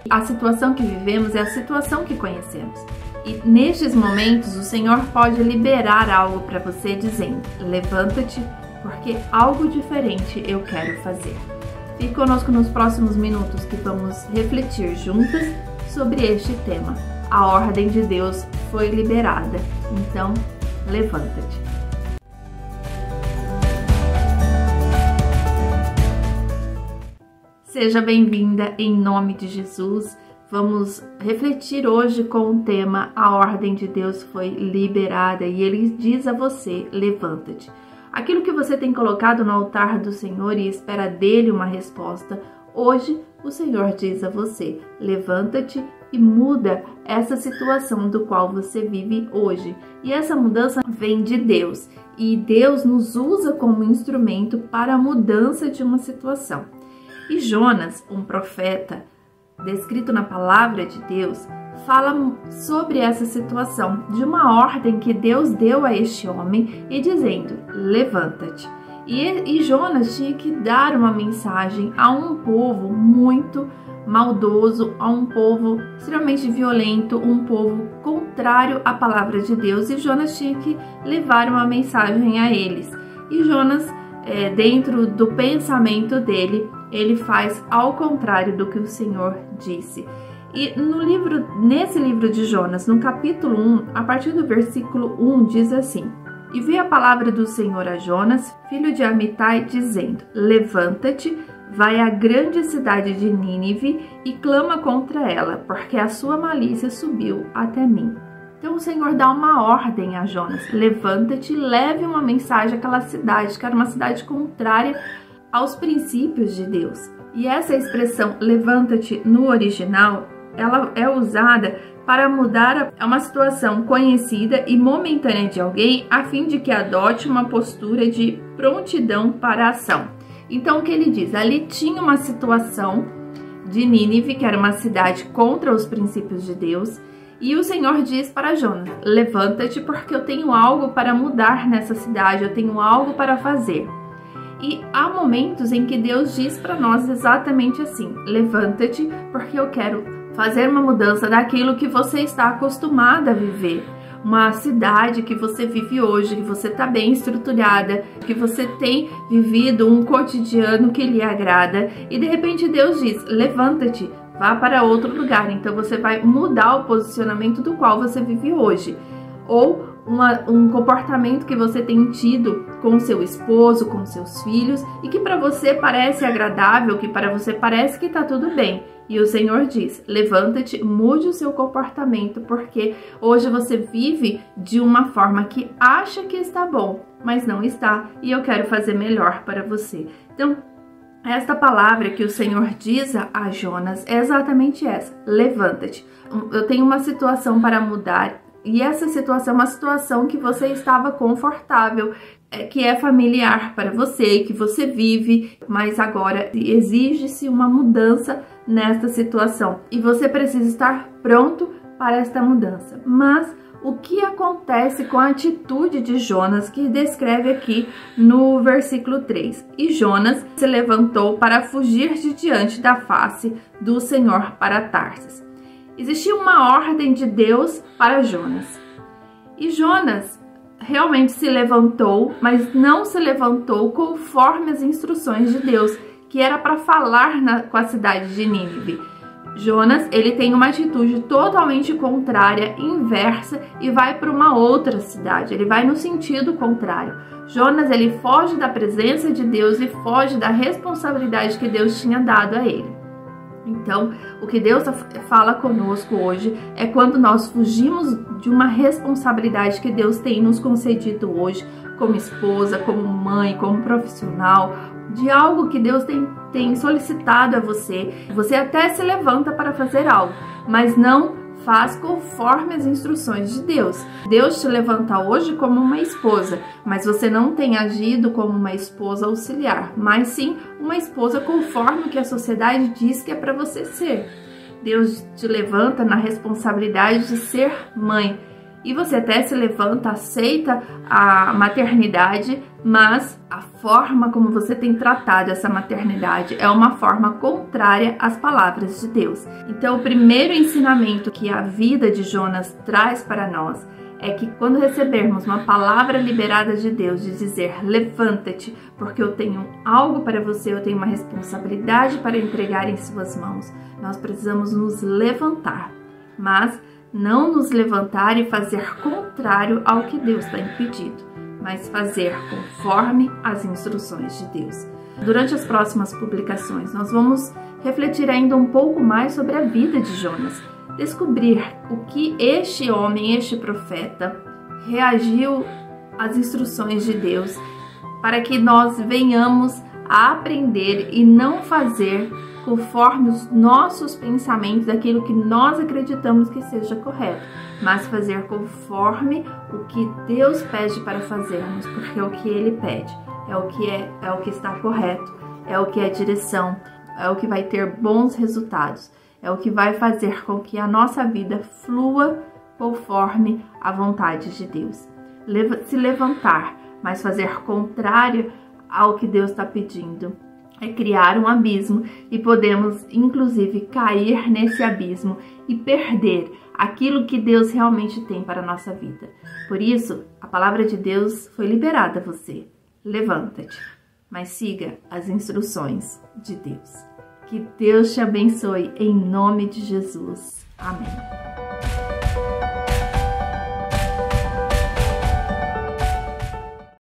A situação que vivemos é a situação que conhecemos. E nestes momentos o Senhor pode liberar algo para você dizendo: levanta-te, porque algo diferente eu quero fazer. Fique conosco nos próximos minutos que vamos refletir juntas sobre este tema. A ordem de Deus foi liberada, então levanta-te. Seja bem-vinda em nome de Jesus. Vamos refletir hoje com o tema A ordem de Deus foi liberada e Ele diz a você: levanta-te. Aquilo que você tem colocado no altar do Senhor e espera dele uma resposta, hoje o Senhor diz a você: levanta-te e muda essa situação do qual você vive hoje. E essa mudança vem de Deus e Deus nos usa como instrumento para a mudança de uma situação. E Jonas, um profeta, descrito na palavra de Deus, fala sobre essa situação, de uma ordem que Deus deu a este homem e dizendo: levanta-te. E Jonas tinha que dar uma mensagem a um povo muito maldoso, a um povo extremamente violento, um povo contrário à palavra de Deus, e Jonas tinha que levar uma mensagem a eles. E Jonas, dentro do pensamento dele, ele faz ao contrário do que o Senhor disse. E nesse livro de Jonas, no capítulo 1, a partir do versículo 1, diz assim: E veio a palavra do Senhor a Jonas, filho de Amitai, dizendo: levanta-te, vai à grande cidade de Nínive e clama contra ela, porque a sua malícia subiu até mim. Então o Senhor dá uma ordem a Jonas: levanta-te e leve uma mensagem àquela cidade, que era uma cidade contrária aos princípios de Deus. E essa expressão levanta-te no original, ela é usada para mudar uma situação conhecida e momentânea de alguém, a fim de que adote uma postura de prontidão para a ação. Então o que ele diz? Ali tinha uma situação de Nínive, que era uma cidade contra os princípios de Deus, e o Senhor diz para Jonas: levanta-te, porque eu tenho algo para mudar nessa cidade, eu tenho algo para fazer. E há momentos em que Deus diz para nós exatamente assim: levanta-te, porque eu quero fazer uma mudança daquilo que você está acostumada a viver. Uma cidade que você vive hoje, que você está bem estruturada, que você tem vivido um cotidiano que lhe agrada, e de repente Deus diz: levanta-te, vá para outro lugar. Então você vai mudar o posicionamento do qual você vive hoje. Ou um comportamento que você tem tido com seu esposo, com seus filhos, e que para você parece agradável, que para você parece que está tudo bem. E o Senhor diz: levanta-te, mude o seu comportamento, porque hoje você vive de uma forma que acha que está bom, mas não está, e eu quero fazer melhor para você. Então, esta palavra que o Senhor diz a Jonas é exatamente essa: levanta-te. Eu tenho uma situação para mudar, e essa situação é uma situação que você estava confortável, que é familiar para você, que você vive, mas agora exige-se uma mudança nesta situação e você precisa estar pronto para esta mudança. Mas o que acontece com a atitude de Jonas, que descreve aqui no versículo 3? E Jonas se levantou para fugir de diante da face do Senhor para Tarsis. Existia uma ordem de Deus para Jonas. E Jonas realmente se levantou, mas não se levantou conforme as instruções de Deus, que era para falar com a cidade de Nínive. Jonas, ele tem uma atitude totalmente contrária, inversa, e vai para uma outra cidade. Ele vai no sentido contrário. Jonas, ele foge da presença de Deus e foge da responsabilidade que Deus tinha dado a ele. Então, o que Deus fala conosco hoje é quando nós fugimos de uma responsabilidade que Deus tem nos concedido hoje, como esposa, como mãe, como profissional, de algo que Deus tem solicitado a você. Você até se levanta para fazer algo, mas não faz conforme as instruções de Deus. Deus te levanta hoje como uma esposa, mas você não tem agido como uma esposa auxiliar, mas sim uma esposa conforme o que a sociedade diz que é para você ser. Deus te levanta na responsabilidade de ser mãe. e você até se levanta, aceita a maternidade, mas a forma como você tem tratado essa maternidade é uma forma contrária às palavras de Deus. Então, o primeiro ensinamento que a vida de Jonas traz para nós é que quando recebermos uma palavra liberada de Deus, de dizer, levanta-te, porque eu tenho algo para você, eu tenho uma responsabilidade para entregar em suas mãos, nós precisamos nos levantar, mas não nos levantar e fazer contrário ao que Deus está impedindo, mas fazer conforme as instruções de Deus. Durante as próximas publicações, nós vamos refletir ainda um pouco mais sobre a vida de Jonas, descobrir o que este homem, este profeta, reagiu às instruções de Deus, para que nós venhamos a aprender e não fazer conforme os nossos pensamentos, aquilo que nós acreditamos que seja correto, mas fazer conforme o que Deus pede para fazermos, porque é o que Ele pede, é o que está correto, é o que é direção, é o que vai ter bons resultados. É o que vai fazer com que a nossa vida flua conforme a vontade de Deus. Se levantar, mas fazer contrário ao que Deus está pedindo, é criar um abismo e podemos, inclusive, cair nesse abismo e perder aquilo que Deus realmente tem para a nossa vida. Por isso, a palavra de Deus foi liberada a você. Levanta-te, mas siga as instruções de Deus. Que Deus te abençoe em nome de Jesus. Amém.